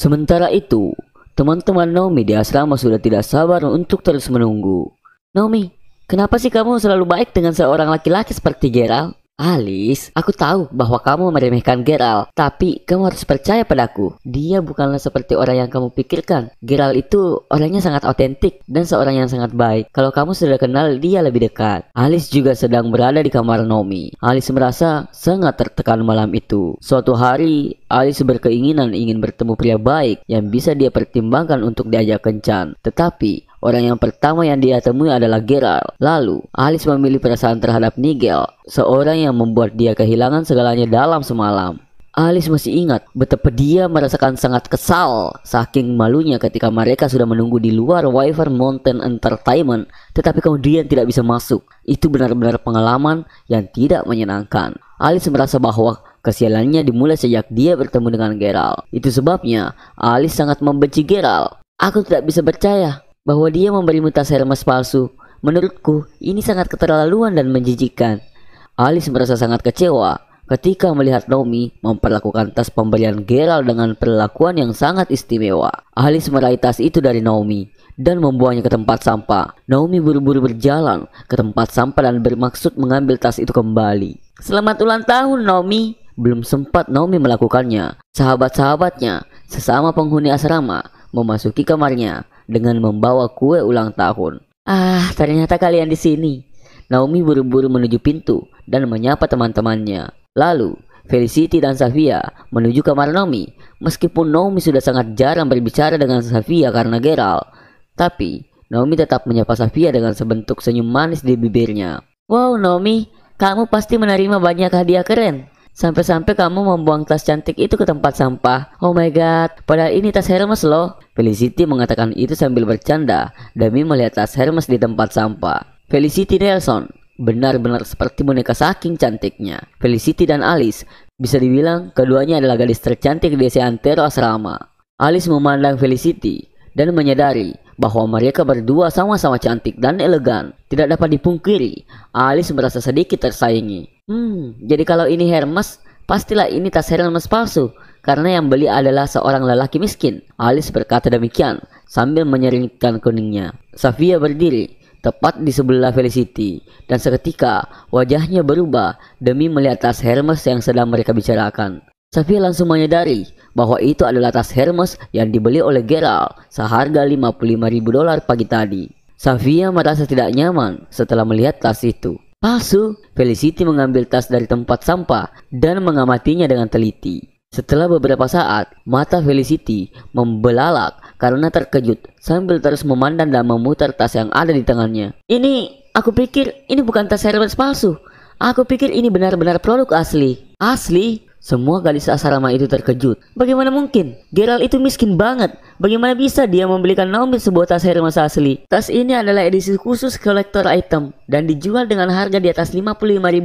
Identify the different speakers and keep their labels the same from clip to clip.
Speaker 1: Sementara itu, teman-teman Naomi di asrama sudah tidak sabar untuk terus menunggu. Naomi, kenapa sih kamu selalu baik dengan seorang laki-laki seperti Gerald? Alice, aku tahu bahwa kamu meremehkan Gerald, tapi kamu harus percaya padaku. Dia bukanlah seperti orang yang kamu pikirkan. Gerald itu orangnya sangat otentik dan seorang yang sangat baik. Kalau kamu sudah kenal dia lebih dekat. Alice juga sedang berada di kamar Naomi. Alice merasa sangat tertekan malam itu. Suatu hari, Alice berkeinginan ingin bertemu pria baik yang bisa dia pertimbangkan untuk diajak kencan. Tetapi orang yang pertama yang dia temui adalah Gerald. Lalu, Alice memilih perasaan terhadap Nigel, seorang yang membuat dia kehilangan segalanya dalam semalam. Alice masih ingat betapa dia merasakan sangat kesal saking malunya ketika mereka sudah menunggu di luar Wyvern Mountain Entertainment, tetapi kemudian tidak bisa masuk. Itu benar-benar pengalaman yang tidak menyenangkan. Alice merasa bahwa kesialannya dimulai sejak dia bertemu dengan Gerald. Itu sebabnya Alice sangat membenci Gerald. Aku tidak bisa percaya bahwa dia memberimu tas Hermes palsu. Menurutku, ini sangat keterlaluan dan menjijikkan. Alice merasa sangat kecewa ketika melihat Naomi memperlakukan tas pemberian Gerald dengan perlakuan yang sangat istimewa. Alice meraih tas itu dari Naomi dan membuangnya ke tempat sampah. Naomi buru-buru berjalan ke tempat sampah dan bermaksud mengambil tas itu kembali. Selamat ulang tahun, Naomi. Belum sempat Naomi melakukannya, sahabat-sahabatnya sesama penghuni asrama memasuki kamarnya dengan membawa kue ulang tahun. Ah, ternyata kalian di sini. Naomi buru-buru menuju pintu dan menyapa teman-temannya. Lalu, Felicity dan Safia menuju kamar Naomi. Meskipun Naomi sudah sangat jarang berbicara dengan Safia karena Gerald, tapi Naomi tetap menyapa Safia dengan sebentuk senyum manis di bibirnya. Wow, Naomi, kamu pasti menerima banyak hadiah keren. Sampai-sampai kamu membuang tas cantik itu ke tempat sampah. Oh my god, padahal ini tas Hermes loh. Felicity mengatakan itu sambil bercanda demi melihat tas Hermes di tempat sampah. Felicity Nelson benar-benar seperti boneka saking cantiknya. Felicity dan Alice bisa dibilang keduanya adalah gadis tercantik di seantero asrama. Alice memandang Felicity dan menyadari bahwa mereka berdua sama-sama cantik dan elegan. Tidak dapat dipungkiri, Alice merasa sedikit tersaingi. Jadi kalau ini Hermes, pastilah ini tas Hermes palsu, karena yang beli adalah seorang lelaki miskin. Alice berkata demikian sambil menyeringkan kuningnya. Safia berdiri tepat di sebelah Felicity dan seketika wajahnya berubah demi melihat tas Hermes yang sedang mereka bicarakan. Safia langsung menyadari bahwa itu adalah tas Hermes yang dibeli oleh Gerald seharga $55.000 pagi tadi. Safia merasa tidak nyaman setelah melihat tas itu. Palsu. Felicity mengambil tas dari tempat sampah dan mengamatinya dengan teliti. Setelah beberapa saat, mata Felicity membelalak karena terkejut sambil terus memandang dan memutar tas yang ada di tangannya. Aku pikir ini bukan tas Hermes palsu. Aku pikir ini benar-benar produk asli. Asli? Semua gadis asrama itu terkejut. Bagaimana mungkin? Gerald itu miskin banget. Bagaimana bisa dia membelikan Naomi sebuah tas Hermes asli? Tas ini adalah edisi khusus kolektor item dan dijual dengan harga di atas $55.000.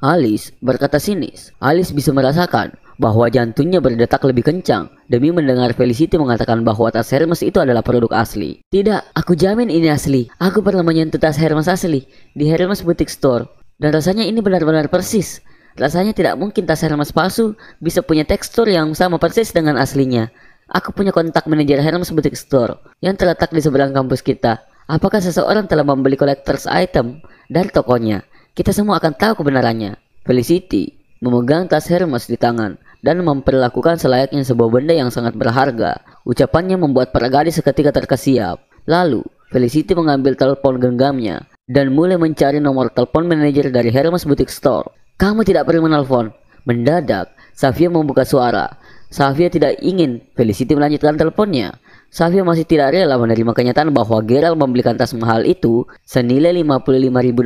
Speaker 1: Alice berkata sinis. Alice bisa merasakan bahwa jantungnya berdetak lebih kencang demi mendengar Felicity mengatakan bahwa tas Hermes itu adalah produk asli. Tidak, aku jamin ini asli. Aku pernah menyentuh tas Hermes asli di Hermes Boutique Store dan rasanya ini benar-benar persis. Rasanya tidak mungkin tas Hermes palsu bisa punya tekstur yang sama persis dengan aslinya. Aku punya kontak manajer Hermes Boutique Store yang terletak di seberang kampus kita. Apakah seseorang telah membeli collector's item dari tokonya? Kita semua akan tahu kebenarannya. Felicity memegang tas Hermes di tangan dan memperlakukan selayaknya sebuah benda yang sangat berharga. Ucapannya membuat para gadis seketika terkesiap. Lalu, Felicity mengambil telepon genggamnya dan mulai mencari nomor telepon manajer dari Hermes Boutique Store. Kamu tidak perlu menelpon. Mendadak, Safia membuka suara. Safia tidak ingin Felicity melanjutkan teleponnya. Safia masih tidak rela menerima kenyataan bahwa Gerald membelikan tas mahal itu senilai $55.000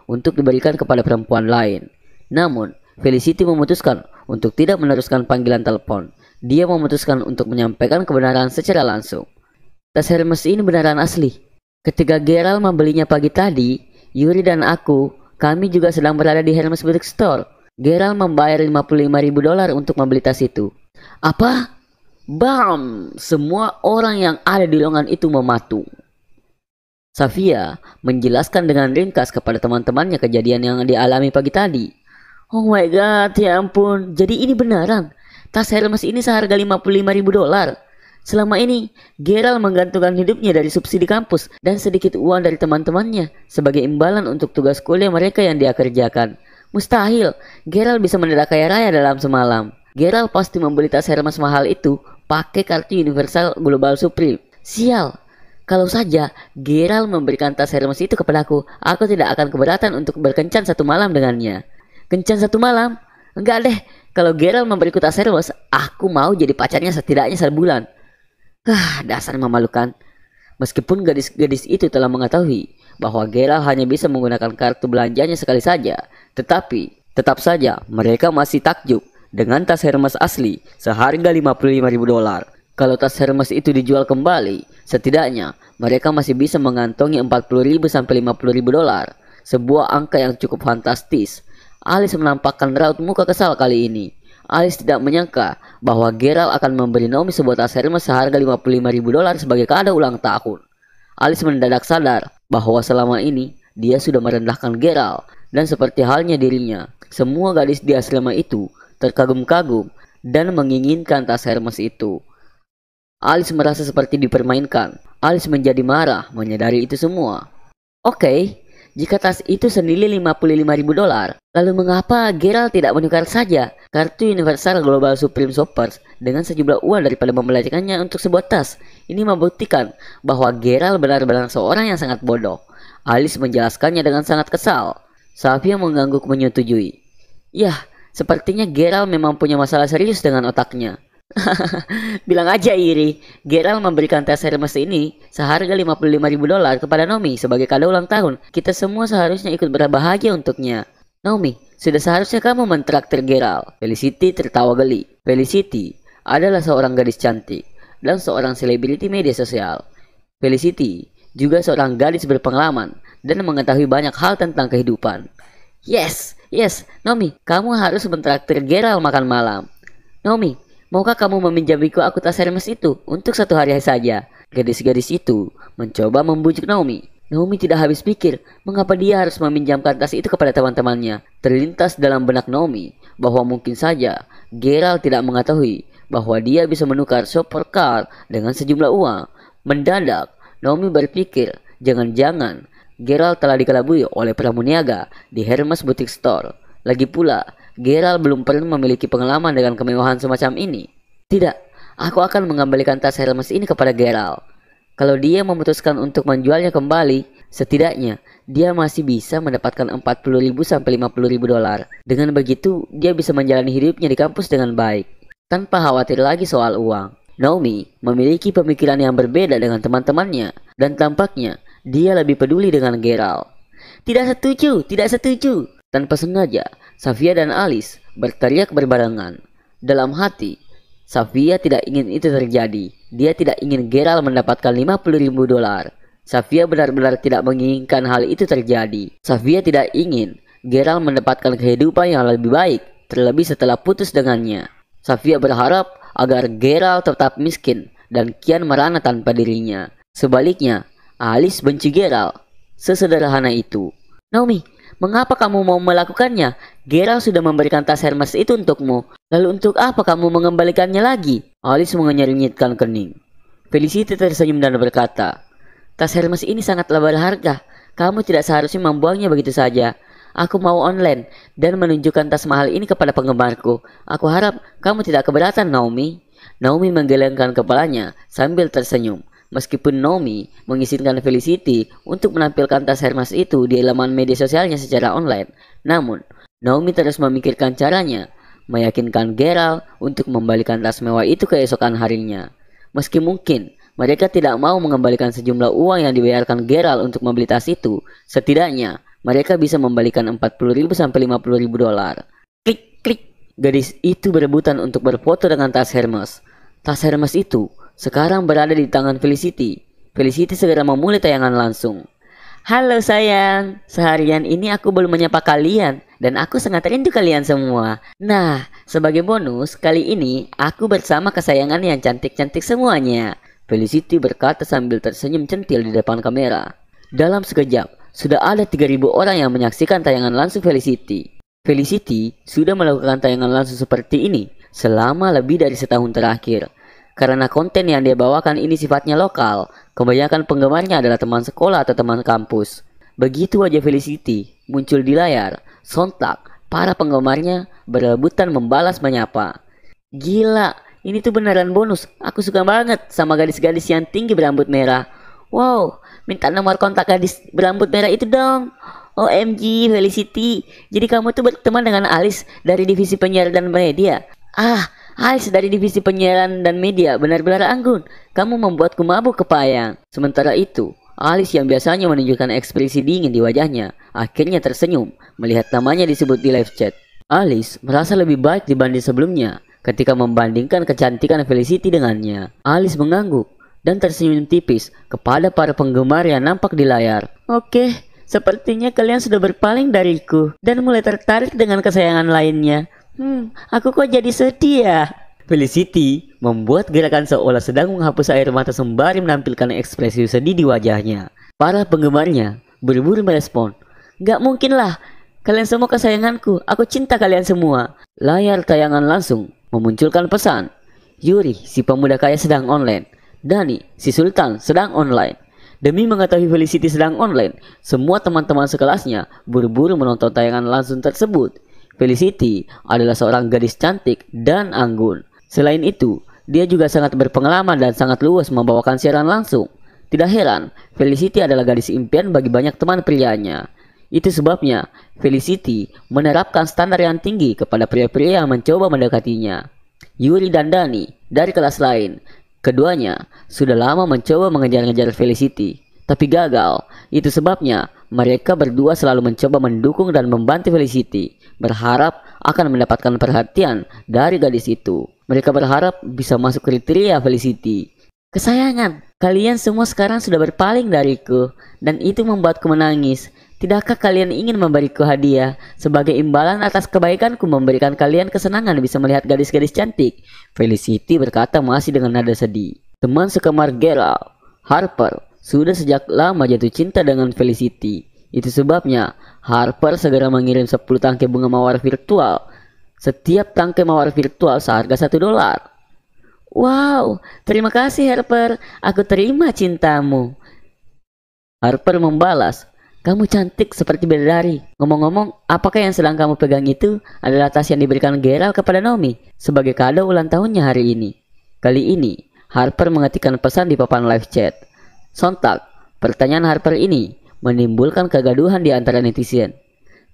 Speaker 1: untuk diberikan kepada perempuan lain. Namun, Felicity memutuskan untuk tidak meneruskan panggilan telepon. Dia memutuskan untuk menyampaikan kebenaran secara langsung. Tas Hermes ini beneran asli. Ketika Gerald membelinya pagi tadi, Yuri dan kami juga sedang berada di Hermes Boutique Store. Gerald membayar $55.000 untuk membeli tas itu. Apa? Bam! Semua orang yang ada di ruangan itu mematung. Safia menjelaskan dengan ringkas kepada teman-temannya kejadian yang dialami pagi tadi. Oh my god, ya ampun. Jadi ini beneran. Tas Hermes ini seharga $55.000. Selama ini, Gerald menggantungkan hidupnya dari subsidi kampus dan sedikit uang dari teman-temannya sebagai imbalan untuk tugas kuliah mereka yang dia kerjakan. Mustahil, Gerald bisa mendadak kaya raya dalam semalam. Gerald pasti membeli tas Hermes mahal itu pakai kartu Universal Global Supreme. Sial, kalau saja Gerald memberikan tas Hermes itu kepadaku, aku tidak akan keberatan untuk berkencan satu malam dengannya. Kencan satu malam? Enggak deh, kalau Gerald memberiku tas Hermes, aku mau jadi pacarnya setidaknya sebulan. Dasar memalukan. Meskipun gadis-gadis itu telah mengetahui bahwa Gerald hanya bisa menggunakan kartu belanjanya sekali saja, tetapi tetap saja mereka masih takjub dengan tas Hermes asli seharga $55.000. Kalau tas Hermes itu dijual kembali, setidaknya mereka masih bisa mengantongi $40.000 sampai $50.000. Sebuah angka yang cukup fantastis. Alice menampakkan raut muka kesal kali ini. Alice tidak menyangka bahwa Gerald akan memberi Naomi sebuah tas Hermes seharga $55.000 sebagai kado ulang tahun. Alice mendadak sadar bahwa selama ini dia sudah merendahkan Gerald, dan seperti halnya dirinya, semua gadis di asrama itu terkagum-kagum dan menginginkan tas Hermes itu. Alice merasa seperti dipermainkan. Alice menjadi marah menyadari itu semua. Oke, jika tas itu senilai $55.000, lalu mengapa Gerald tidak menukar saja kartu Universal Global Supreme Shoppers dengan sejumlah uang daripada membelanjakannya untuk sebuah tas? Ini membuktikan bahwa Gerald benar-benar seorang yang sangat bodoh. Alice menjelaskannya dengan sangat kesal. Safia mengangguk menyetujui. Yah, sepertinya Gerald memang punya masalah serius dengan otaknya. Bilang aja iri, Gerald memberikan tas Hermes ini seharga $55.000 kepada Naomi sebagai kado ulang tahun. Kita semua seharusnya ikut berbahagia untuknya. Naomi, sudah seharusnya kamu mentraktir Gerald. Felicity tertawa geli. Felicity adalah seorang gadis cantik dan seorang selebriti media sosial. Felicity juga seorang gadis berpengalaman dan mengetahui banyak hal tentang kehidupan. Yes, Naomi, kamu harus mentraktir Gerald makan malam. Naomi, maukah kamu meminjamiku aku tas Hermes itu untuk satu hari saja? Gadis-gadis itu mencoba membujuk Naomi. Naomi tidak habis pikir mengapa dia harus meminjamkan tas itu kepada teman-temannya. Terlintas dalam benak Naomi bahwa mungkin saja Gerald tidak mengetahui bahwa dia bisa menukar shopper card dengan sejumlah uang. Mendadak, Naomi berpikir jangan-jangan Gerald telah dikelabui oleh pramuniaga di Hermes Boutique Store. Lagi pula, Gerald belum pernah memiliki pengalaman dengan kemewahan semacam ini. Tidak, aku akan mengembalikan tas Hermes ini kepada Gerald. Kalau dia memutuskan untuk menjualnya kembali, setidaknya dia masih bisa mendapatkan $40.000 sampai $50.000. Dengan begitu, dia bisa menjalani hidupnya di kampus dengan baik, tanpa khawatir lagi soal uang. Naomi memiliki pemikiran yang berbeda dengan teman-temannya, dan tampaknya dia lebih peduli dengan Gerald. Tidak setuju. Tanpa sengaja, Safia dan Alice berteriak berbarengan. Dalam hati, Safia tidak ingin itu terjadi. Dia tidak ingin Gerald mendapatkan $50.000. Safia benar-benar tidak menginginkan hal itu terjadi. Safia tidak ingin Gerald mendapatkan kehidupan yang lebih baik, terlebih setelah putus dengannya. Safia berharap agar Gerald tetap miskin dan kian merana tanpa dirinya. Sebaliknya, Alice benci Gerald. Sesederhana itu. Naomi, mengapa kamu mau melakukannya? Gerald sudah memberikan tas Hermes itu untukmu. Lalu untuk apa kamu mengembalikannya lagi? Alice mengenyit-nyitkan kening. Felicity tersenyum dan berkata, tas Hermes ini sangatlah berharga. Kamu tidak seharusnya membuangnya begitu saja. Aku mau online dan menunjukkan tas mahal ini kepada penggemarku. Aku harap kamu tidak keberatan, Naomi. Naomi menggelengkan kepalanya sambil tersenyum. Meskipun Naomi mengizinkan Felicity untuk menampilkan tas Hermes itu di laman media sosialnya secara online, namun Naomi terus memikirkan caranya meyakinkan Gerald untuk membalikan tas mewah itu keesokan harinya. Meski mungkin mereka tidak mau mengembalikan sejumlah uang yang dibayarkan Gerald untuk membeli tas itu, setidaknya mereka bisa membalikan $40.000 sampai $50.000. Klik. Gadis itu berebutan untuk berfoto dengan tas Hermes. Tas Hermes itu sekarang berada di tangan Felicity. Felicity segera memulai tayangan langsung. Halo sayang, seharian ini aku belum menyapa kalian dan aku sangat rindu kalian semua. Nah, sebagai bonus, kali ini aku bersama kesayangan yang cantik-cantik semuanya. Felicity berkata sambil tersenyum centil di depan kamera. Dalam sekejap, sudah ada 3.000 orang yang menyaksikan tayangan langsung Felicity. Felicity sudah melakukan tayangan langsung seperti ini selama lebih dari setahun terakhir. karena konten yang dia bawakan ini sifatnya lokal. Kebanyakan penggemarnya adalah teman sekolah atau teman kampus. Begitu wajah Felicity muncul di layar, sontak para penggemarnya berebutan membalas menyapa. Gila, ini tuh beneran bonus. Aku suka banget sama gadis-gadis yang tinggi berambut merah. Wow, minta nomor kontak gadis berambut merah itu dong. OMG Felicity, jadi kamu tuh berteman dengan Alice dari divisi penyiaran dan media. Alice dari divisi penyiaran dan media benar-benar anggun. Kamu membuatku mabuk kepayang. Sementara itu, Alice yang biasanya menunjukkan ekspresi dingin di wajahnya, akhirnya tersenyum melihat namanya disebut di live chat. Alice merasa lebih baik dibanding sebelumnya ketika membandingkan kecantikan Felicity dengannya. Alice mengangguk dan tersenyum tipis kepada para penggemar yang nampak di layar. Oke, sepertinya kalian sudah berpaling dariku dan mulai tertarik dengan kesayangan lainnya. Aku kok jadi sedih ya? Felicity membuat gerakan seolah sedang menghapus air mata sembari menampilkan ekspresi sedih di wajahnya. Para penggemarnya buru-buru merespon. Gak mungkin lah, kalian semua kesayanganku, aku cinta kalian semua. Layar tayangan langsung memunculkan pesan. Yuri, si pemuda kaya sedang online. Dani, si sultan sedang online. Demi mengetahui Felicity sedang online, semua teman-teman sekelasnya buru-buru menonton tayangan langsung tersebut. Felicity adalah seorang gadis cantik dan anggun. Selain itu, dia juga sangat berpengalaman dan sangat luas membawakan siaran langsung. Tidak heran, Felicity adalah gadis impian bagi banyak teman prianya. Itu sebabnya, Felicity menerapkan standar yang tinggi kepada pria-pria yang mencoba mendekatinya. Yuri dan Dani dari kelas lain, keduanya sudah lama mencoba mengejar-ngejar Felicity, tapi gagal. Itu sebabnya mereka berdua selalu mencoba mendukung dan membantu Felicity, berharap akan mendapatkan perhatian dari gadis itu. Mereka berharap bisa masuk kriteria Felicity. Kesayangan, kalian semua sekarang sudah berpaling dariku, dan itu membuatku menangis. Tidakkah kalian ingin memberiku hadiah sebagai imbalan atas kebaikanku memberikan kalian kesenangan bisa melihat gadis-gadis cantik? Felicity berkata masih dengan nada sedih. Teman sekamar Gerald, Harper, sudah sejak lama jatuh cinta dengan Felicity. Itu sebabnya Harper segera mengirim 10 tangkai bunga mawar virtual. Setiap tangkai mawar virtual seharga $1. Wow, terima kasih Harper. Aku terima cintamu. Harper membalas, kamu cantik seperti bidadari. Ngomong-ngomong, apakah yang sedang kamu pegang itu adalah tas yang diberikan Gerald kepada Naomi sebagai kado ulang tahunnya hari ini? Kali ini, Harper mengetikkan pesan di papan live chat. Sontak, pertanyaan Harper ini menimbulkan kegaduhan di antara netizen.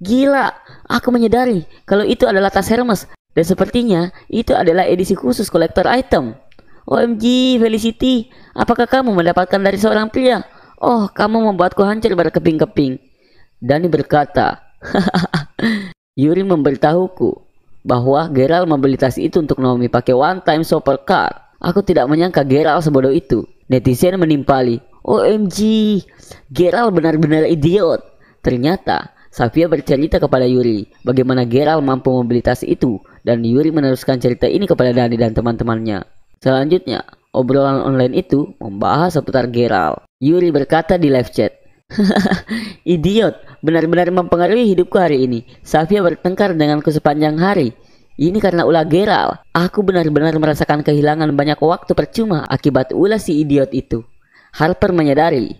Speaker 1: Gila, aku menyadari kalau itu adalah tas Hermes dan sepertinya itu adalah edisi khusus kolektor item. OMG Felicity, apakah kamu mendapatkan dari seorang pria? Oh, kamu membuatku hancur berkeping-keping. Dani berkata, Yuri memberitahuku bahwa Gerald membeli tas itu untuk Naomi pakai one time shopper card. Aku tidak menyangka Gerald sebodoh itu. Netizen menimpali, OMG, Gerald benar-benar idiot. Ternyata Safia bercerita kepada Yuri bagaimana Gerald mampu membeli tas itu, dan Yuri meneruskan cerita ini kepada Dani dan teman-temannya. Selanjutnya, obrolan online itu membahas seputar Gerald. Yuri berkata di live chat, idiot, benar-benar mempengaruhi hidupku hari ini. Safia bertengkar denganku sepanjang hari. Ini karena ulah Gerald. Aku benar-benar merasakan kehilangan banyak waktu percuma akibat ulah si idiot itu. Harper menyadari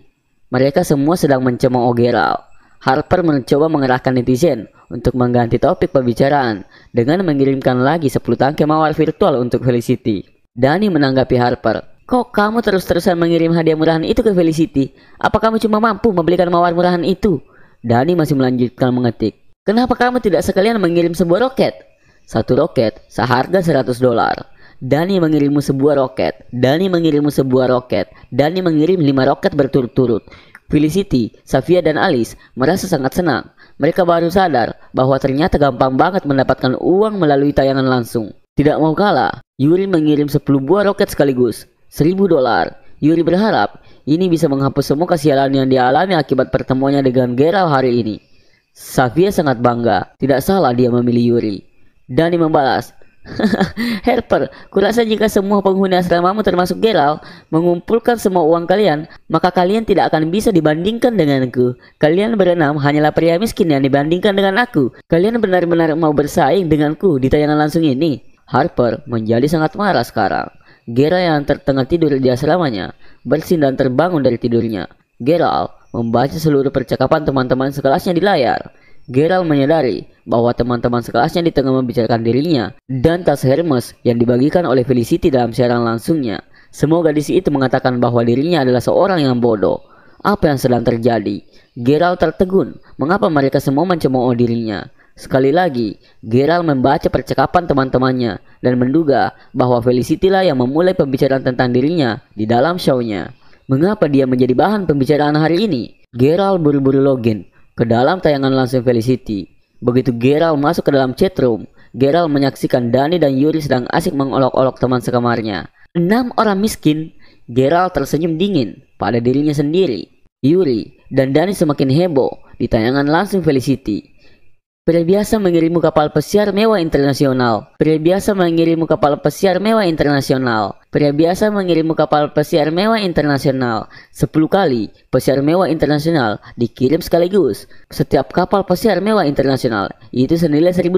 Speaker 1: mereka semua sedang mencemooh Gerald. Harper mencoba mengerahkan netizen untuk mengganti topik pembicaraan dengan mengirimkan lagi 10 tangkai mawar virtual untuk Felicity. Dani menanggapi Harper, kok kamu terus-terusan mengirim hadiah murahan itu ke Felicity? Apa kamu cuma mampu membelikan mawar murahan itu? Dani masih melanjutkan mengetik, kenapa kamu tidak sekalian mengirim sebuah roket? Satu roket seharga $100. Dani mengirimmu sebuah roket. Dani mengirimmu sebuah roket. Dani mengirim 5 roket berturut-turut. Felicity, Safia dan Alice merasa sangat senang. Mereka baru sadar bahwa ternyata gampang banget mendapatkan uang melalui tayangan langsung. Tidak mau kalah, Yuri mengirim 10 buah roket sekaligus, $1.000. Yuri berharap ini bisa menghapus semua kesialan yang dialami akibat pertemuannya dengan Gerald hari ini. Safia sangat bangga, tidak salah dia memilih Yuri. Dani membalas, Harper, kurasa jika semua penghuni asramamu termasuk Gerald mengumpulkan semua uang kalian, maka kalian tidak akan bisa dibandingkan denganku. Kalian berenam hanyalah pria miskin yang dibandingkan dengan aku. Kalian benar-benar mau bersaing denganku di tayangan langsung ini? Harper menjadi sangat marah sekarang. Geralt yang tertengah tidur di asramanya bersin dan terbangun dari tidurnya. Geralt membaca seluruh percakapan teman-teman sekelasnya di layar. Geralt menyadari bahwa teman-teman sekelasnya di tengah membicarakan dirinya dan tas Hermes yang dibagikan oleh Felicity dalam siaran langsungnya. Semua gadis itu mengatakan bahwa dirinya adalah seorang yang bodoh. Apa yang sedang terjadi? Geralt tertegun. Mengapa mereka semua mencemooh dirinya? Sekali lagi, Geralt membaca percakapan teman-temannya dan menduga bahwa Felicity lah yang memulai pembicaraan tentang dirinya di dalam show-nya. Mengapa dia menjadi bahan pembicaraan hari ini? Geralt buru-buru login ke dalam tayangan langsung Felicity. Begitu Geralt masuk ke dalam chatroom, Geralt menyaksikan Dani dan Yuri sedang asik mengolok-olok teman sekamarnya. 6 orang miskin. Geralt tersenyum dingin pada dirinya sendiri. Yuri dan Dani semakin heboh di tayangan langsung Felicity. Pria biasa mengirimu kapal pesiar mewah internasional. Pria biasa mengirimu kapal pesiar mewah internasional. Pria biasa mengirimu kapal pesiar mewah internasional. 10 kali pesiar mewah internasional dikirim sekaligus. Setiap kapal pesiar mewah internasional itu senilai $1.000.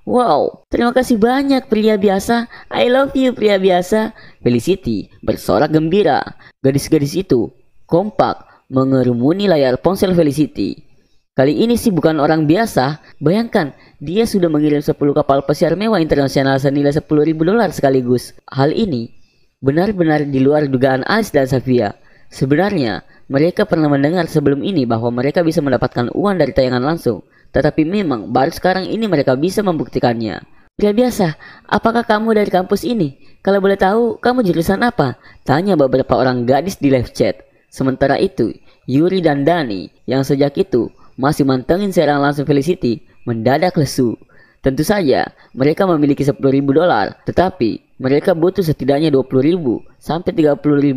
Speaker 1: Wow, terima kasih banyak pria biasa. I love you pria biasa. Felicity bersorak gembira. Gadis-gadis itu kompak mengerumuni layar ponsel Felicity. Kali ini sih bukan orang biasa. Bayangkan, dia sudah mengirim 10 kapal pesiar mewah internasional senilai $10.000 sekaligus. Hal ini benar-benar di luar dugaan Alice dan Safia. Sebenarnya, mereka pernah mendengar sebelum ini bahwa mereka bisa mendapatkan uang dari tayangan langsung. Tetapi memang baru sekarang ini mereka bisa membuktikannya. Pria biasa, apakah kamu dari kampus ini? Kalau boleh tahu, kamu jurusan apa? Tanya beberapa orang gadis di live chat. Sementara itu, Yuri dan Dani yang sejak itu masih mantengin siaran langsung Felicity mendadak lesu. Tentu saja mereka memiliki $10.000, tetapi mereka butuh setidaknya $20.000 sampai $30.000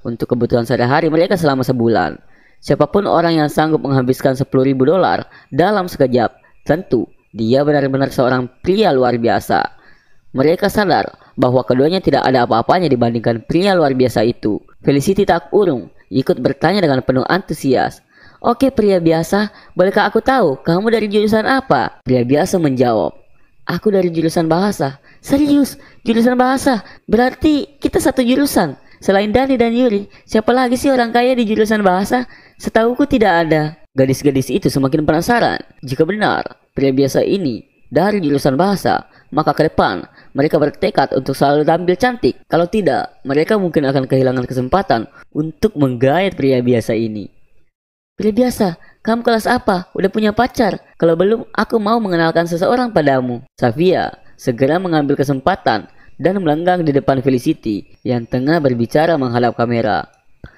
Speaker 1: untuk kebutuhan sehari-hari mereka selama sebulan. Siapapun orang yang sanggup menghabiskan $10.000 dalam sekejap, tentu dia benar-benar seorang pria luar biasa. Mereka sadar bahwa keduanya tidak ada apa-apanya dibandingkan pria luar biasa itu. Felicity tak urung ikut bertanya dengan penuh antusias. Oke pria biasa, bolehkah aku tahu kamu dari jurusan apa? Pria biasa menjawab, aku dari jurusan bahasa. Serius? Jurusan bahasa? Berarti kita satu jurusan. Selain Dani dan Yuri, siapa lagi sih orang kaya di jurusan bahasa? Setahuku tidak ada. Gadis-gadis itu semakin penasaran. Jika benar pria biasa ini dari jurusan bahasa, maka ke depan mereka bertekad untuk selalu tampil cantik. Kalau tidak, mereka mungkin akan kehilangan kesempatan untuk menggait pria biasa ini. Pria biasa, kamu kelas apa? Udah punya pacar? Kalau belum, aku mau mengenalkan seseorang padamu. Safia segera mengambil kesempatan dan melenggang di depan Felicity yang tengah berbicara menghadap kamera.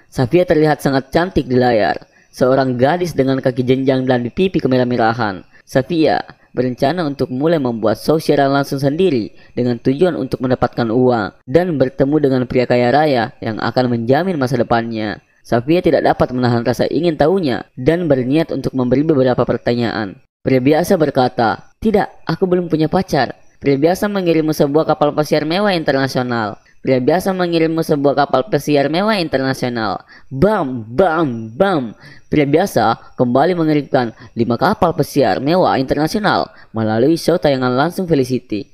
Speaker 1: Safia terlihat sangat cantik di layar. Seorang gadis dengan kaki jenjang dan di pipi kemerah-merahan. Safia berencana untuk mulai membuat show siaran langsung sendiri dengan tujuan untuk mendapatkan uang dan bertemu dengan pria kaya raya yang akan menjamin masa depannya. Safia tidak dapat menahan rasa ingin tahunya dan berniat untuk memberi beberapa pertanyaan. Pria biasa berkata, tidak, aku belum punya pacar. Pria biasa mengirimmu sebuah kapal pesiar mewah internasional. Pria biasa mengirimmu sebuah kapal pesiar mewah internasional. Bam, bam, bam. Pria biasa kembali mengirimkan 5 kapal pesiar mewah internasional melalui show tayangan langsung Felicity.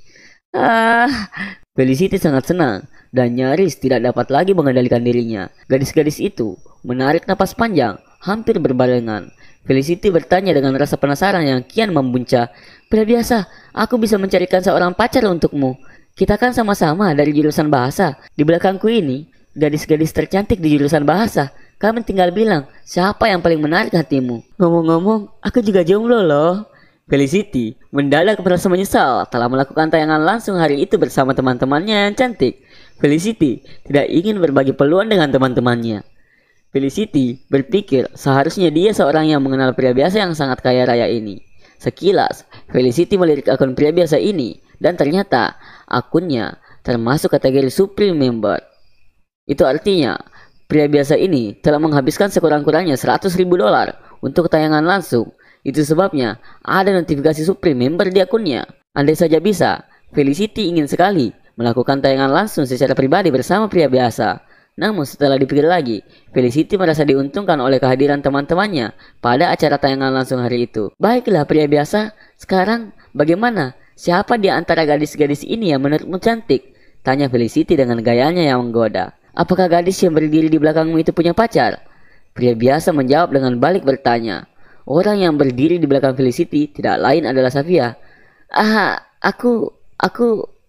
Speaker 1: Felicity sangat senang dan nyaris tidak dapat lagi mengendalikan dirinya. Gadis-gadis itu menarik napas panjang, hampir berbarengan. Felicity bertanya dengan rasa penasaran yang kian membuncah. Pria biasa, aku bisa mencarikan seorang pacar untukmu. Kita kan sama-sama dari jurusan bahasa. Di belakangku ini, gadis-gadis tercantik di jurusan bahasa. Kamu tinggal bilang, siapa yang paling menarik hatimu? Ngomong-ngomong, aku juga jomblo loh. Felicity mendadak merasa menyesal telah melakukan tayangan langsung hari itu bersama teman-temannya yang cantik. Felicity tidak ingin berbagi peluang dengan teman-temannya. Felicity berpikir seharusnya dia seorang yang mengenal pria biasa yang sangat kaya raya ini. Sekilas, Felicity melirik akun pria biasa ini dan ternyata akunnya termasuk kategori Supreme Member. Itu artinya pria biasa ini telah menghabiskan sekurang-kurangnya $100.000 untuk tayangan langsung. Itu sebabnya ada notifikasi Supreme Member di akunnya. Andai saja bisa, Felicity ingin sekali melakukan tayangan langsung secara pribadi bersama pria biasa. Namun setelah dipikir lagi, Felicity merasa diuntungkan oleh kehadiran teman-temannya pada acara tayangan langsung hari itu. Baiklah pria biasa, sekarang bagaimana? Siapa di antara gadis-gadis ini yang menurutmu cantik? Tanya Felicity dengan gayanya yang menggoda. Apakah gadis yang berdiri di belakangmu itu punya pacar? Pria biasa menjawab dengan balik bertanya. Orang yang berdiri di belakang Felicity tidak lain adalah Safia. Aku,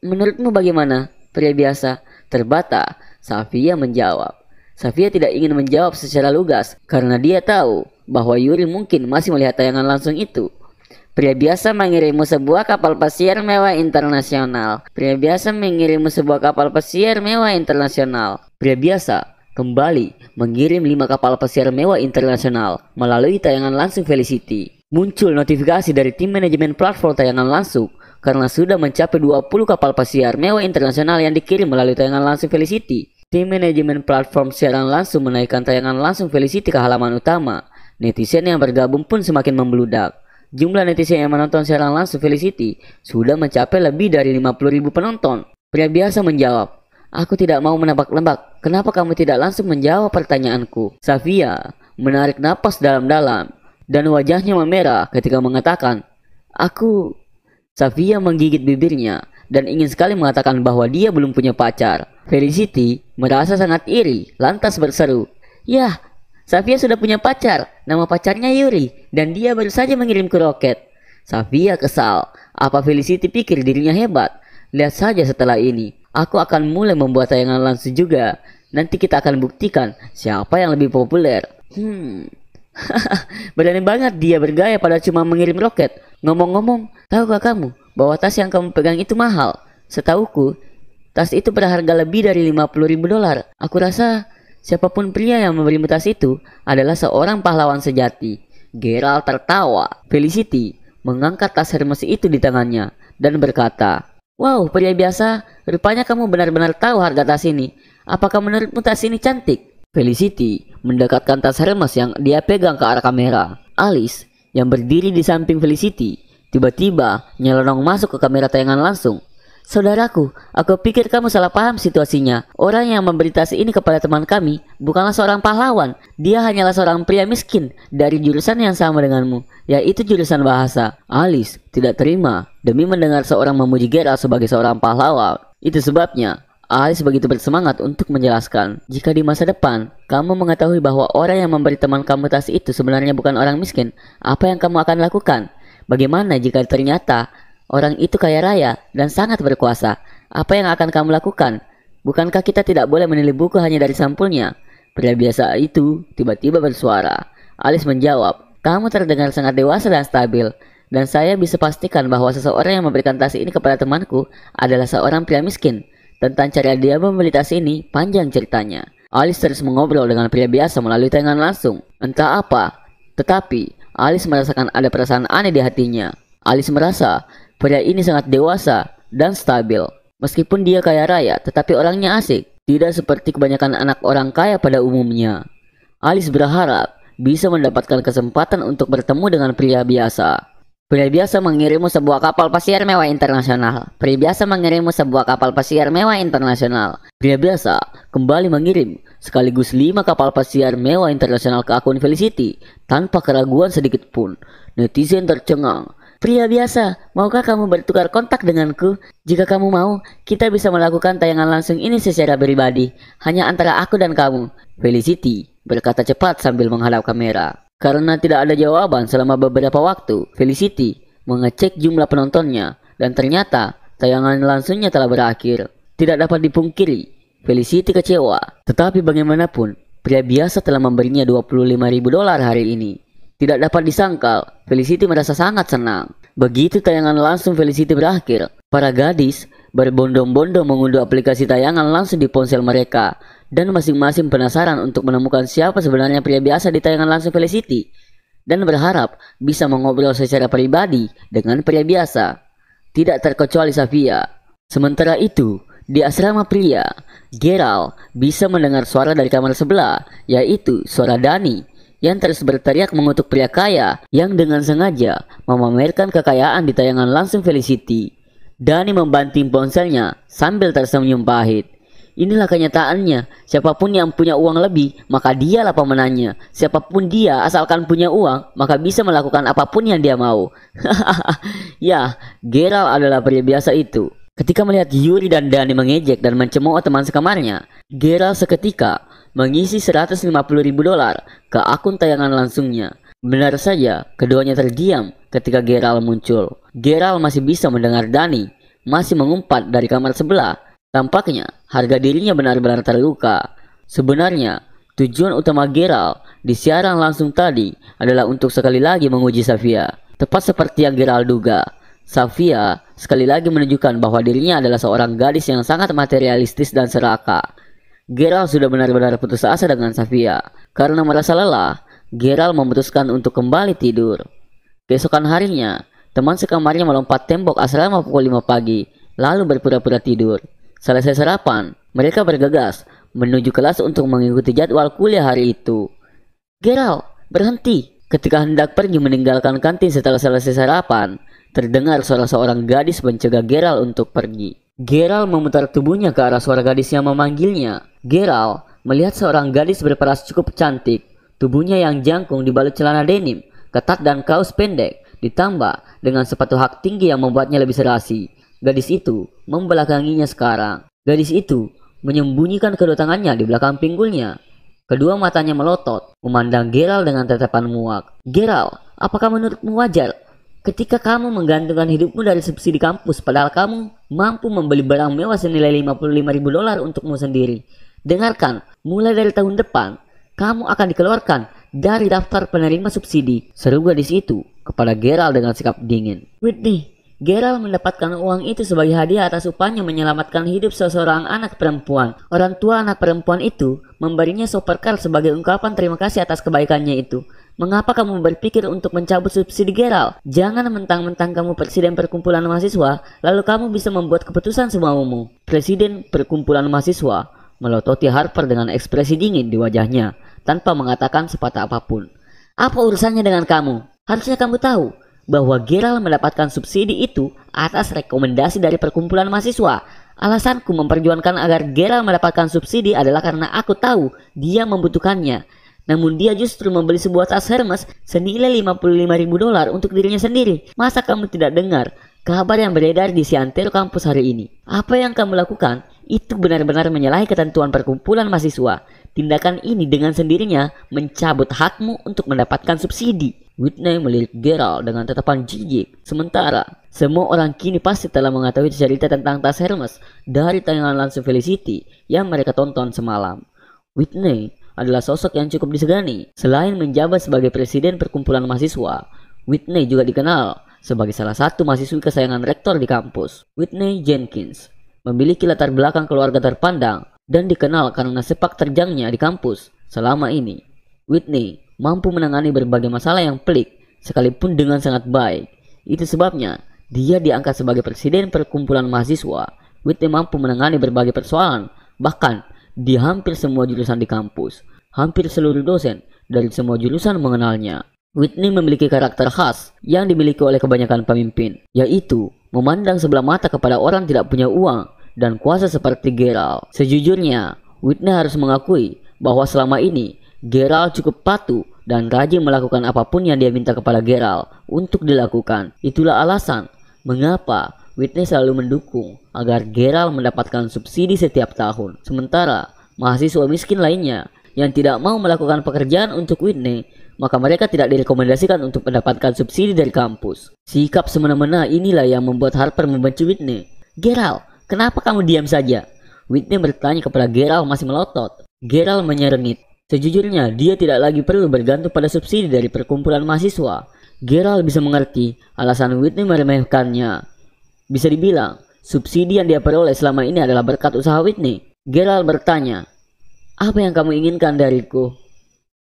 Speaker 1: menurutmu bagaimana? Pria biasa terbata. Safia menjawab. Safia tidak ingin menjawab secara lugas karena dia tahu bahwa Yuri mungkin masih melihat tayangan langsung itu. Pria biasa mengirimmu sebuah kapal pesiar mewah internasional. Pria biasa mengirimmu sebuah kapal pesiar mewah internasional. Pria biasa kembali mengirim 5 kapal pesiar mewah internasional melalui tayangan langsung Felicity. Muncul notifikasi dari tim manajemen platform tayangan langsung karena sudah mencapai 20 kapal pesiar mewah internasional yang dikirim melalui tayangan langsung Felicity. Tim manajemen platform siaran langsung menaikkan tayangan langsung Felicity ke halaman utama. Netizen yang bergabung pun semakin membludak. Jumlah netizen yang menonton siaran langsung Felicity sudah mencapai lebih dari 50.000 penonton. Pria biasa menjawab, aku tidak mau menebak-nebak. Kenapa kamu tidak langsung menjawab pertanyaanku? Safia menarik napas dalam-dalam dan wajahnya memerah ketika mengatakan, aku. Safia menggigit bibirnya dan ingin sekali mengatakan bahwa dia belum punya pacar. Felicity merasa sangat iri, lantas berseru, "Yah, Safia sudah punya pacar, nama pacarnya Yuri, dan dia baru saja mengirimku roket." Safia kesal. Apa Felicity pikir dirinya hebat? Lihat saja setelah ini, aku akan mulai membuat tayangan langsung juga. Nanti kita akan buktikan siapa yang lebih populer. Berani banget dia bergaya pada cuma mengirim roket. Ngomong-ngomong, tahukah kamu bahwa tas yang kamu pegang itu mahal? Setauku, tas itu berharga lebih dari $50.000. Aku rasa siapapun pria yang memberimu tas itu adalah seorang pahlawan sejati. Gerald tertawa. Felicity mengangkat tas Hermes itu di tangannya dan berkata, "Wow, pria biasa, rupanya kamu benar-benar tahu harga tas ini. Apakah menurutmu tas ini cantik?" Felicity mendekatkan tas Hermes yang dia pegang ke arah kamera. Alice yang berdiri di samping Felicity tiba-tiba nyelonong masuk ke kamera tayangan langsung. "Saudaraku, aku pikir kamu salah paham situasinya. Orang yang memberi tas ini kepada teman kami bukanlah seorang pahlawan. Dia hanyalah seorang pria miskin dari jurusan yang sama denganmu, yaitu jurusan bahasa." Alice tidak terima demi mendengar seorang memuji Geralt sebagai seorang pahlawan. Itu sebabnya Alice begitu bersemangat untuk menjelaskan, "Jika di masa depan kamu mengetahui bahwa orang yang memberi teman kamu tas itu sebenarnya bukan orang miskin, apa yang kamu akan lakukan? Bagaimana jika ternyata orang itu kaya raya dan sangat berkuasa? Apa yang akan kamu lakukan? Bukankah kita tidak boleh menilai buku hanya dari sampulnya?" Pria biasa itu tiba-tiba bersuara. Alice menjawab, "Kamu terdengar sangat dewasa dan stabil. Dan saya bisa pastikan bahwa seseorang yang memberikan tas ini kepada temanku adalah seorang pria miskin. Tentang cara dia membeli tas ini, panjang ceritanya." Alice terus mengobrol dengan pria biasa melalui tayangan langsung. Entah apa, tetapi Alice merasakan ada perasaan aneh di hatinya. Alice merasa pria ini sangat dewasa dan stabil. Meskipun dia kaya raya, tetapi orangnya asik. Tidak seperti kebanyakan anak orang kaya pada umumnya. Alice berharap bisa mendapatkan kesempatan untuk bertemu dengan pria biasa. Pria biasa mengirimmu sebuah kapal pesiar mewah internasional. Pria biasa mengirimmu sebuah kapal pesiar mewah internasional. Pria biasa kembali mengirim sekaligus 5 kapal pesiar mewah internasional ke akun Felicity tanpa keraguan sedikit pun. Netizen tercengang. "Pria biasa, maukah kamu bertukar kontak denganku? Jika kamu mau, kita bisa melakukan tayangan langsung ini secara pribadi, hanya antara aku dan kamu." Felicity berkata cepat sambil menghadap kamera. Karena tidak ada jawaban selama beberapa waktu, Felicity mengecek jumlah penontonnya dan ternyata tayangan langsungnya telah berakhir. Tidak dapat dipungkiri, Felicity kecewa. Tetapi bagaimanapun, pria biasa telah memberinya $25.000 hari ini. Tidak dapat disangkal, Felicity merasa sangat senang. Begitu tayangan langsung Felicity berakhir, para gadis berbondong-bondong mengunduh aplikasi tayangan langsung di ponsel mereka. Dan masing-masing penasaran untuk menemukan siapa sebenarnya pria biasa di tayangan langsung Felicity. Dan berharap bisa mengobrol secara pribadi dengan pria biasa. Tidak terkecuali Safia. Sementara itu, di asrama pria, Geralt bisa mendengar suara dari kamar sebelah, yaitu suara Dani yang terus berteriak mengutuk pria kaya yang dengan sengaja memamerkan kekayaan di tayangan langsung Felicity. Dani membanting ponselnya sambil tersenyum pahit. Inilah kenyataannya. Siapapun yang punya uang lebih, maka dialah pemenangnya. Siapapun dia, asalkan punya uang, maka bisa melakukan apapun yang dia mau. Ya, Geralt adalah pria biasa itu. Ketika melihat Yuri dan Dani mengejek dan mencemooh teman sekamarnya, Geralt seketika mengisi $150.000 ke akun tayangan langsungnya. Benar saja, keduanya terdiam ketika Geralt muncul. Geralt masih bisa mendengar Dani masih mengumpat dari kamar sebelah. Tampaknya harga dirinya benar-benar terluka. Sebenarnya, tujuan utama Geralt di siaran langsung tadi adalah untuk sekali lagi menguji Sofia. Tepat seperti yang Geralt duga, Sofia sekali lagi menunjukkan bahwa dirinya adalah seorang gadis yang sangat materialistis dan serakah. Geralt sudah benar-benar putus asa dengan Sofia. Karena merasa lelah, Geralt memutuskan untuk kembali tidur. Keesokan harinya, teman sekamarnya melompat tembok asrama pukul 5 pagi, lalu berpura-pura tidur. Selesai sarapan, mereka bergegas menuju kelas untuk mengikuti jadwal kuliah hari itu. Geralt, berhenti! Ketika hendak pergi meninggalkan kantin setelah selesai sarapan, terdengar suara seorang gadis mencegah Geralt untuk pergi. Geralt memutar tubuhnya ke arah suara gadis yang memanggilnya. Geralt melihat seorang gadis berperas cukup cantik. Tubuhnya yang jangkung dibalut celana denim, ketat dan kaos pendek, ditambah dengan sepatu hak tinggi yang membuatnya lebih serasi. Gadis itu membelakanginya sekarang. Gadis itu menyembunyikan kedua tangannya di belakang pinggulnya. Kedua matanya melotot, memandang Geralt dengan tatapan muak. Geralt, apakah menurutmu wajar ketika kamu menggantungkan hidupmu dari subsidi kampus padahal kamu mampu membeli barang mewah senilai $55.000 untukmu sendiri? Dengarkan, mulai dari tahun depan, kamu akan dikeluarkan dari daftar penerima subsidi, seru gadis itu kepada Geralt dengan sikap dingin. Whitney, Geralt mendapatkan uang itu sebagai hadiah atas upahnya menyelamatkan hidup seseorang anak perempuan. Orang tua anak perempuan itu memberinya supercar sebagai ungkapan terima kasih atas kebaikannya itu. Mengapa kamu berpikir untuk mencabut subsidi Geralt? Jangan mentang-mentang kamu presiden perkumpulan mahasiswa, lalu kamu bisa membuat keputusan semaumu. Presiden perkumpulan mahasiswa melototi Harper dengan ekspresi dingin di wajahnya, tanpa mengatakan sepatah apapun. Apa urusannya dengan kamu? Harusnya kamu tahu bahwa Geralt mendapatkan subsidi itu atas rekomendasi dari perkumpulan mahasiswa. Alasanku memperjuangkan agar Geralt mendapatkan subsidi adalah karena aku tahu dia membutuhkannya. Namun dia justru membeli sebuah tas Hermes senilai $55.000 untuk dirinya sendiri. Masa kamu tidak dengar kabar yang beredar di Siantero kampus hari ini? Apa yang kamu lakukan itu benar-benar menyalahi ketentuan perkumpulan mahasiswa. Tindakan ini dengan sendirinya mencabut hakmu untuk mendapatkan subsidi. Whitney melirik Geralt dengan tatapan jijik. Sementara, semua orang kini pasti telah mengetahui cerita tentang tas Hermes dari tayangan langsung Felicity yang mereka tonton semalam. Whitney adalah sosok yang cukup disegani. Selain menjabat sebagai presiden perkumpulan mahasiswa, Whitney juga dikenal sebagai salah satu mahasiswi kesayangan rektor di kampus. Whitney Jenkins memiliki latar belakang keluarga terpandang dan dikenal karena sepak terjangnya di kampus selama ini. Whitney mampu menangani berbagai masalah yang pelik sekalipun dengan sangat baik. Itu sebabnya dia diangkat sebagai presiden perkumpulan mahasiswa. Whitney mampu menangani berbagai persoalan, bahkan di hampir semua jurusan di kampus. Hampir seluruh dosen dari semua jurusan mengenalnya. Whitney memiliki karakter khas yang dimiliki oleh kebanyakan pemimpin, yaitu memandang sebelah mata kepada orang tidak punya uang dan kuasa seperti Geralt. Sejujurnya, Whitney harus mengakui bahwa selama ini Geralt cukup patuh dan rajin melakukan apapun yang dia minta kepada Geralt untuk dilakukan. Itulah alasan mengapa Whitney selalu mendukung agar Geralt mendapatkan subsidi setiap tahun. Sementara mahasiswa miskin lainnya yang tidak mau melakukan pekerjaan untuk Whitney, maka mereka tidak direkomendasikan untuk mendapatkan subsidi dari kampus. Sikap semena-mena inilah yang membuat Harper membenci Whitney. Geralt, kenapa kamu diam saja? Whitney bertanya kepada Geralt masih melotot. Geralt menyerengit. Sejujurnya, dia tidak lagi perlu bergantung pada subsidi dari perkumpulan mahasiswa. Geralt bisa mengerti alasan Whitney meremehkannya. Bisa dibilang, subsidi yang dia peroleh selama ini adalah berkat usaha Whitney. Geralt bertanya, apa yang kamu inginkan dariku?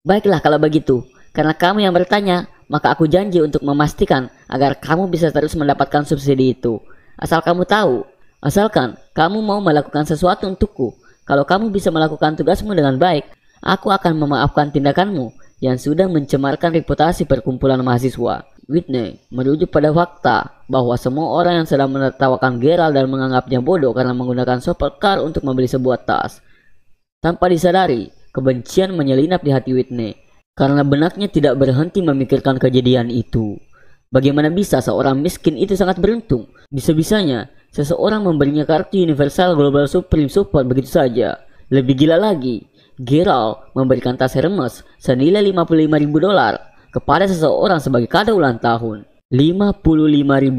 Speaker 1: Baiklah kalau begitu, karena kamu yang bertanya, maka aku janji untuk memastikan agar kamu bisa terus mendapatkan subsidi itu. Asal kamu tahu, asalkan kamu mau melakukan sesuatu untukku. Kalau kamu bisa melakukan tugasmu dengan baik, aku akan memaafkan tindakanmu yang sudah mencemarkan reputasi perkumpulan mahasiswa. Whitney merujuk pada fakta bahwa semua orang yang sedang menertawakan Geralt dan menganggapnya bodoh karena menggunakan supercar untuk membeli sebuah tas. Tanpa disadari, kebencian menyelinap di hati Whitney karena benaknya tidak berhenti memikirkan kejadian itu. Bagaimana bisa seorang miskin itu sangat beruntung? Bisa-bisanya seseorang memberinya kartu Universal Global Supreme Support begitu saja. Lebih gila lagi, Geralt memberikan tas Hermes senilai $55.000 kepada seseorang sebagai kado ulang tahun. $55.000.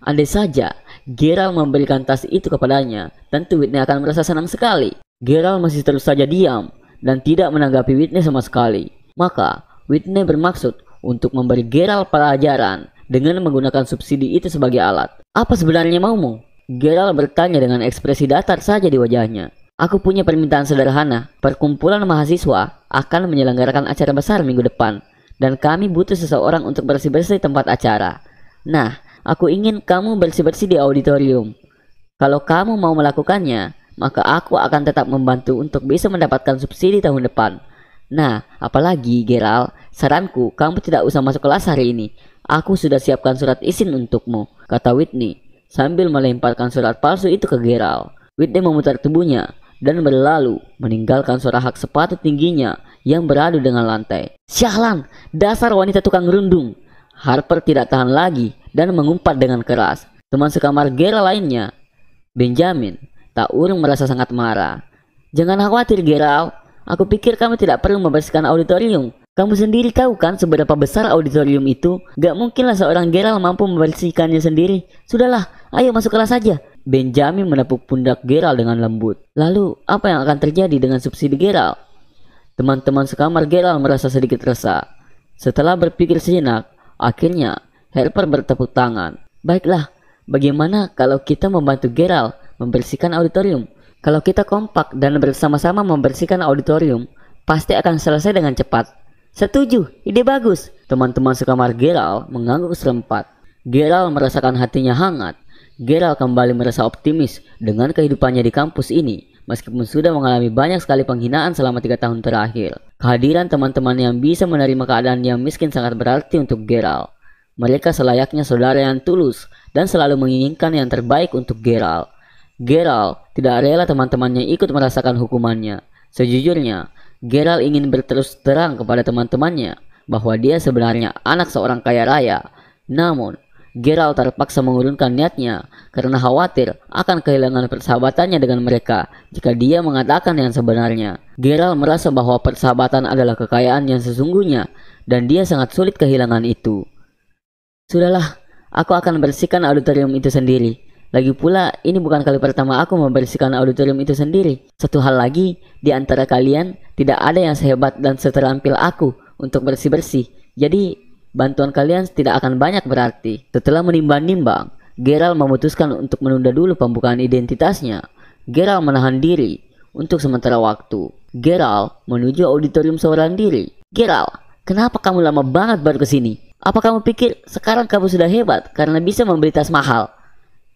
Speaker 1: Andai saja Geralt memberikan tas itu kepadanya, tentu Whitney akan merasa senang sekali. Geralt masih terus saja diam dan tidak menanggapi Whitney sama sekali. Maka Whitney bermaksud untuk memberi Geralt pelajaran dengan menggunakan subsidi itu sebagai alat. Apa sebenarnya maumu? Geralt bertanya dengan ekspresi datar saja di wajahnya. Aku punya permintaan sederhana. Perkumpulan mahasiswa akan menyelenggarakan acara besar minggu depan, dan kami butuh seseorang untuk bersih-bersih tempat acara. Nah, aku ingin kamu bersih-bersih di auditorium. Kalau kamu mau melakukannya, maka aku akan tetap membantu untuk bisa mendapatkan subsidi tahun depan. Nah, apalagi Geralt, saranku kamu tidak usah masuk kelas hari ini. Aku sudah siapkan surat izin untukmu, kata Whitney sambil melemparkan surat palsu itu ke Geralt. Whitney memutar tubuhnya dan berlalu meninggalkan suara hak sepatu tingginya yang beradu dengan lantai. Sialan, dasar wanita tukang rundung. Harper tidak tahan lagi dan mengumpat dengan keras. Teman sekamar Geralt lainnya, Benjamin, tak urung merasa sangat marah. Jangan khawatir Geralt, aku pikir kamu tidak perlu membersihkan auditorium. Kamu sendiri tahu kan seberapa besar auditorium itu? Gak mungkinlah seorang Geralt mampu membersihkannya sendiri. Sudahlah, ayo masuk kelas saja. Benjamin menepuk pundak Geralt dengan lembut. Lalu, apa yang akan terjadi dengan subsidi Geralt? Teman-teman sekamar Geralt merasa sedikit resah. Setelah berpikir sejenak, akhirnya Harper bertepuk tangan. Baiklah, bagaimana kalau kita membantu Geralt membersihkan auditorium? Kalau kita kompak dan bersama-sama membersihkan auditorium, pasti akan selesai dengan cepat. Setuju, ide bagus. Teman-teman sekamar Geralt mengangguk serempat. Geralt merasakan hatinya hangat. Geralt kembali merasa optimis dengan kehidupannya di kampus ini, meskipun sudah mengalami banyak sekali penghinaan selama 3 tahun terakhir. Kehadiran teman-teman yang bisa menerima keadaan yang miskin sangat berarti untuk Geralt. Mereka selayaknya saudara yang tulus dan selalu menginginkan yang terbaik untuk Geralt. Geralt tidak rela teman-temannya ikut merasakan hukumannya. Sejujurnya, Geralt ingin berterus terang kepada teman-temannya bahwa dia sebenarnya anak seorang kaya raya. Namun, Geralt terpaksa mengurungkan niatnya karena khawatir akan kehilangan persahabatannya dengan mereka jika dia mengatakan yang sebenarnya. Geralt merasa bahwa persahabatan adalah kekayaan yang sesungguhnya dan dia sangat sulit kehilangan itu. Sudahlah, aku akan bersihkan auditorium itu sendiri. Lagi pula, ini bukan kali pertama aku membersihkan auditorium itu sendiri. Satu hal lagi, di antara kalian tidak ada yang sehebat dan seterampil aku untuk bersih-bersih. Jadi, bantuan kalian tidak akan banyak berarti. Setelah menimbang-nimbang, Geralt memutuskan untuk menunda dulu pembukaan identitasnya. Geralt menahan diri untuk sementara waktu. Geralt menuju auditorium seorang diri. Geralt, kenapa kamu lama banget baru kesini? Apa kamu pikir sekarang kamu sudah hebat karena bisa membeli tas mahal?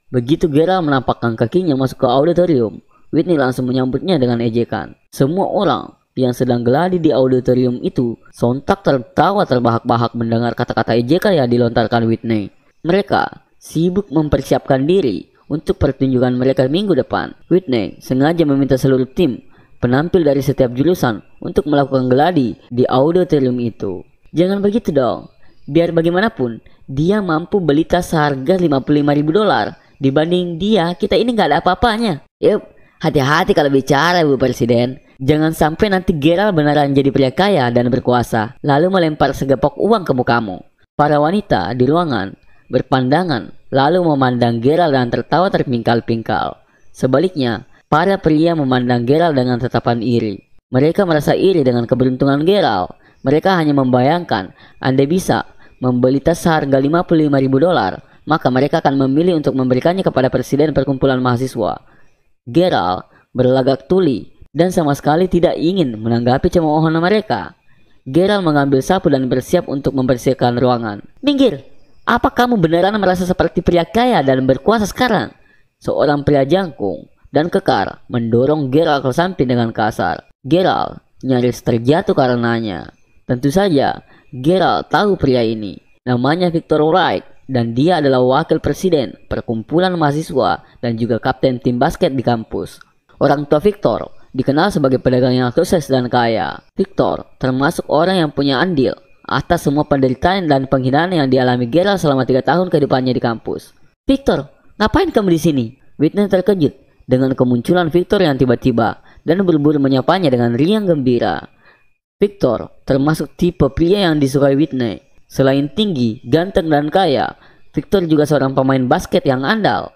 Speaker 1: Begitu Geralt menampakkan kakinya masuk ke auditorium, Whitney langsung menyambutnya dengan ejekan. Semua orang yang sedang geladi di auditorium itu sontak tertawa terbahak-bahak mendengar kata-kata ejekan yang dilontarkan Whitney. Mereka sibuk mempersiapkan diri untuk pertunjukan mereka minggu depan. Whitney sengaja meminta seluruh tim penampil dari setiap jurusan untuk melakukan geladi di auditorium itu. Jangan begitu dong. Biar bagaimanapun, dia mampu beli tas seharga $55.000. Dibanding dia, kita ini nggak ada apa-apanya. Yup, hati-hati kalau bicara Bu Presiden. Jangan sampai nanti Geralt beneran jadi pria kaya dan berkuasa, lalu melempar segepok uang ke mukamu. Para wanita di ruangan berpandangan, lalu memandang Geralt dan tertawa terpingkal-pingkal. Sebaliknya, para pria memandang Geralt dengan tatapan iri. Mereka merasa iri dengan keberuntungan Geralt. Mereka hanya membayangkan, andai bisa membeli tas seharga $55.000, maka mereka akan memilih untuk memberikannya kepada presiden perkumpulan mahasiswa. Geralt berlagak tuli dan sama sekali tidak ingin menanggapi cemoohan mereka. Geralt mengambil sapu dan bersiap untuk membersihkan ruangan. Minggir, apa kamu beneran merasa seperti pria kaya dan berkuasa sekarang? Seorang pria jangkung dan kekar mendorong Geralt ke samping dengan kasar. Geralt nyaris terjatuh karenanya. Tentu saja, Geralt tahu pria ini. Namanya Victor Wright. Dan dia adalah wakil presiden, perkumpulan mahasiswa, dan juga kapten tim basket di kampus. Orang tua Victor dikenal sebagai pedagang yang sukses dan kaya. Victor termasuk orang yang punya andil atas semua penderitaan dan penghinaan yang dialami Geralt selama 3 tahun kehidupannya di kampus. Victor, ngapain kamu di sini? Whitney terkejut dengan kemunculan Victor yang tiba-tiba dan berburu menyapanya dengan riang gembira. Victor termasuk tipe pria yang disukai Whitney. Selain tinggi, ganteng, dan kaya, Victor juga seorang pemain basket yang andal.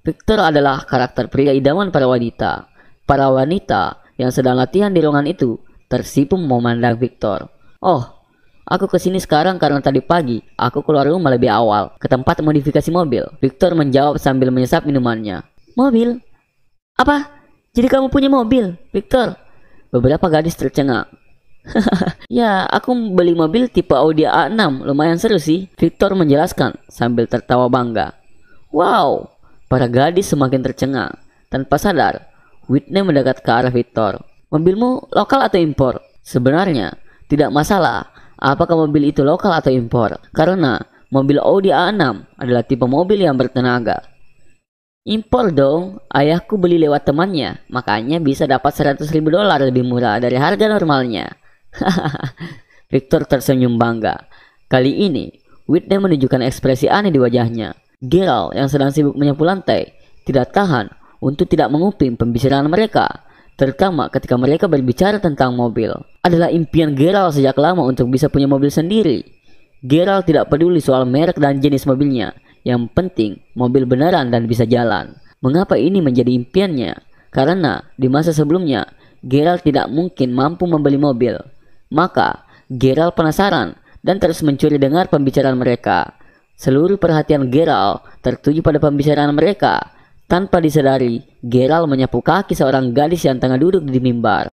Speaker 1: Victor adalah karakter pria idaman para wanita. Para wanita yang sedang latihan di ruangan itu tersipu memandang Victor. Oh, aku kesini sekarang karena tadi pagi aku keluar rumah lebih awal ke tempat modifikasi mobil. Victor menjawab sambil menyesap minumannya. Mobil? Apa? Jadi kamu punya mobil, Victor? Beberapa gadis tercengang. Ya, aku beli mobil tipe Audi A6, lumayan seru sih, Victor menjelaskan sambil tertawa bangga. Wow, para gadis semakin tercengang. Tanpa sadar, Whitney mendekat ke arah Victor. Mobilmu lokal atau impor? Sebenarnya, tidak masalah apakah mobil itu lokal atau impor, karena mobil Audi A6 adalah tipe mobil yang bertenaga. Impor dong, ayahku beli lewat temannya, makanya bisa dapat $100.000 lebih murah dari harga normalnya. Victor tersenyum bangga. Kali ini, Whitney menunjukkan ekspresi aneh di wajahnya. Gerald yang sedang sibuk menyapu lantai tidak tahan untuk tidak menguping pembicaraan mereka, terutama ketika mereka berbicara tentang mobil. Adalah impian Gerald sejak lama untuk bisa punya mobil sendiri. Gerald tidak peduli soal merek dan jenis mobilnya. Yang penting, mobil beneran dan bisa jalan. Mengapa ini menjadi impiannya? Karena di masa sebelumnya, Gerald tidak mungkin mampu membeli mobil. Maka, Gerald penasaran dan terus mencuri dengar pembicaraan mereka. Seluruh perhatian Gerald tertuju pada pembicaraan mereka. Tanpa disadari, Gerald menyapu kaki seorang gadis yang tengah duduk di mimbar.